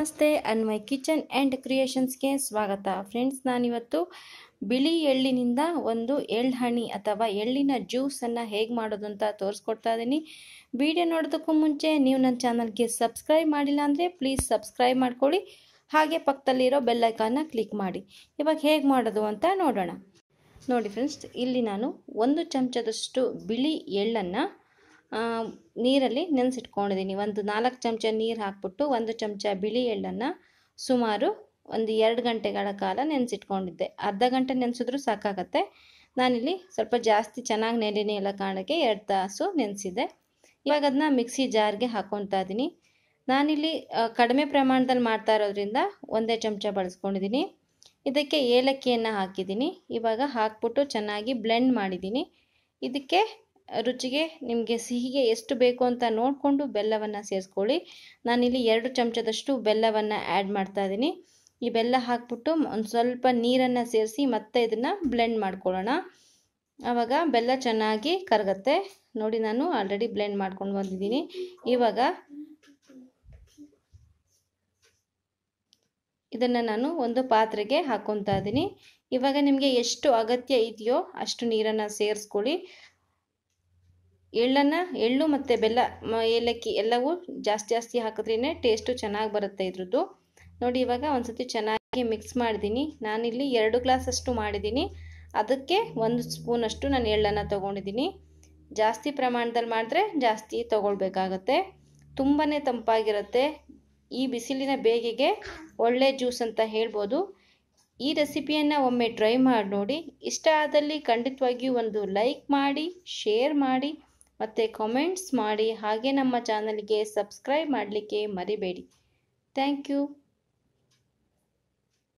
ನಮಸ್ತೆ Anvay kitchen and ಕ್ರಿಯೇಷನ್ಸ್ಗೆ ಸ್ವಾಗತ. Friends, ನಾನಿವತ್ತು ಬಿಳಿ ಎಳ್ಳಿನಿಂದ ಒಂದು ಎಳ್ಳು ಹನಿ ಅಥವಾ ಎಳ್ಳಿನ ಜ್ಯೂಸನ್ನು ಹೇಗೆ ಮಾಡೋದು ಅಂತ ತೋರಿಸ್ಕೊಡ್ತಾ ಇದ್ದೀನಿ. ವಿಡಿಯೋ ನೋಡೋದಕ್ಕೂ ಮುಂಚೆ ನೀವು ನನ್ನ ಚಾನಲ್ಗೆ ಸಬ್ಸ್ಕ್ರೈಬ್ ಮಾಡಿಲ್ಲ ಅಂದರೆ ಪ್ಲೀಸ್ ಸಬ್ಸ್ಕ್ರೈಬ್ ಮಾಡ್ಕೊಳ್ಳಿ. ಹಾಗೆ ಪಕ್ಕದಲ್ಲಿರೋ ಬೆಲ್ ಐಕಾನ್ನ ಕ್ಲಿಕ್ ಮಾಡಿ. ಇವಾಗ ಹೇಗೆ ಮಾಡೋದು ಅಂತ ನೋಡೋಣ. ನೋಡಿ ಫ್ರೆಂಡ್ಸ್, ಇಲ್ಲಿ ನಾನು 1 ಚಮಚದಷ್ಟು ಬಿಳಿ ಎಳ್ಳನ್ನು ನೀರಲ್ಲಿ ನೆನೆಸಿಟ್ಕೊಂಡಿದ್ದೀನಿ. ಒಂದು 4 ಚಮಚ ನೀರು ಹಾಕ್ಬಿಟ್ಟು 1 ಚಮಚ ಬಿಳಿ ಎಳ್ಳನ್ನು ಸುಮಾರು ಒಂದು 2 ಗಂಟೆಗಳ ಕಾಲ ನೆನೆಸಿಟ್ಕೊಂಡಿದ್ದೆ. ಅರ್ಧ ಗಂಟೆ ನೆನೆಸಿದ್ರೂ ಸಾಕಾಗತ್ತೆ. ನಾನಿಲ್ಲಿ ಸ್ವಲ್ಪ ಜಾಸ್ತಿ ಚೆನ್ನಾಗಿ ನೆನೆಯಲ್ಲ ಎಲ್ಲ ಕಾರಣಕ್ಕೆ 2 ತಾಸು ನೆನೆಸಿದ್ದೆ. ಇವಾಗ ಅದನ್ನ ಮಿಕ್ಸಿ ಜಾರ್ಗೆ ಹಾಕ್ಕೊತಾ ಇದ್ದೀನಿ. ನಾನಿಲ್ಲಿ ಕಡಿಮೆ ಪ್ರಮಾಣದಲ್ಲಿ ಮಾಡ್ತಾ ಇರೋದ್ರಿಂದ 1 ಚಮಚ ಬಳಸ್ಕೊಂಡಿದ್ದೀನಿ. ಇದಕ್ಕೆ ಏಲಕ್ಕಿಯನ್ನು ಹಾಕಿದ್ದೀನಿ. ಇವಾಗ ಹಾಕ್ಬಿಟ್ಟು ಚೆನ್ನಾಗಿ ಬ್ಲೆಂಡ್ ಮಾಡಿದ್ದೀನಿ. ಇದಕ್ಕೆ ರುಚಿಗೆ ನಿಮಗೆ ಸಿಹಿಗೆ ಎಷ್ಟು ಬೇಕು ಅಂತ ನೋಡಿಕೊಂಡು ಬೆಲ್ಲವನ್ನು ಸೇರಿಸ್ಕೊಳ್ಳಿ. ನಾನಿಲ್ಲಿ 2 ಚಮಚದಷ್ಟು ಬೆಲ್ಲವನ್ನು ಆ್ಯಡ್ ಮಾಡ್ತಾ ಇದ್ದೀನಿ. ಈ ಬೆಲ್ಲ ಹಾಕ್ಬಿಟ್ಟು ಒಂದು ಸ್ವಲ್ಪ ನೀರನ್ನು ಸೇರಿಸಿ ಮತ್ತೆ ಇದನ್ನು ಬ್ಲೆಂಡ್ ಮಾಡ್ಕೊಳ್ಳೋಣ. ಆವಾಗ ಬೆಲ್ಲ ಚೆನ್ನಾಗಿ ಕರಗತ್ತೆ. ನೋಡಿ, ನಾನು ಆಲ್ರೆಡಿ ಬ್ಲೆಂಡ್ ಮಾಡ್ಕೊಂಡು ಬಂದಿದ್ದೀನಿ. ಇವಾಗ ಇದನ್ನು ನಾನು ಒಂದು ಪಾತ್ರೆಗೆ ಹಾಕ್ಕೊತಾ ಇದ್ದೀನಿ. ಇವಾಗ ನಿಮಗೆ ಎಷ್ಟು ಅಗತ್ಯ ಇದೆಯೋ ಅಷ್ಟು ನೀರನ್ನು ಸೇರಿಸ್ಕೊಳ್ಳಿ. ಎಳ್ಳು ಮತ್ತು ಬೆಲ್ಲ, ಏಲಕ್ಕಿ ಎಲ್ಲವೂ ಜಾಸ್ತಿ ಹಾಕಿದ್ರೇ ಟೇಸ್ಟು ಚೆನ್ನಾಗಿ ಬರುತ್ತೆ ಇದ್ರದ್ದು. ನೋಡಿ, ಇವಾಗ ಒಂದು ಸತಿ ಚೆನ್ನಾಗಿ ಮಿಕ್ಸ್ ಮಾಡಿದ್ದೀನಿ. ನಾನಿಲ್ಲಿ 2 ಗ್ಲಾಸಷ್ಟು ಮಾಡಿದ್ದೀನಿ. ಅದಕ್ಕೆ 1 ಸ್ಪೂನಷ್ಟು ನಾನು ಎಳ್ಳನ್ನು ತೊಗೊಂಡಿದ್ದೀನಿ. ಜಾಸ್ತಿ ಪ್ರಮಾಣದಲ್ಲಿ ಮಾಡಿದ್ರೆ ಜಾಸ್ತಿ ತೊಗೊಳ್ಬೇಕಾಗತ್ತೆ. ತುಂಬಾ ತಂಪಾಗಿರುತ್ತೆ. ಈ ಬಿಸಿಲಿನ ಬೇಗೆಗೆ ಒಳ್ಳೆ ಜ್ಯೂಸ್ ಅಂತ ಹೇಳ್ಬೋದು. ಈ ರೆಸಿಪಿಯನ್ನು ಒಮ್ಮೆ ಟ್ರೈ ಮಾಡಿ ನೋಡಿ. ಇಷ್ಟ ಆದಲ್ಲಿ ಖಂಡಿತವಾಗಿಯೂ ಒಂದು ಲೈಕ್ ಮಾಡಿ, ಶೇರ್ ಮಾಡಿ ಮತ್ತು ಕಾಮೆಂಟ್ಸ್ ಮಾಡಿ. ಹಾಗೆ ನಮ್ಮ ಚಾನಲ್ಗೆ ಸಬ್ಸ್ಕ್ರೈಬ್ ಮಾಡಲಿಕ್ಕೆ ಮರಿಬೇಡಿ. Thank you.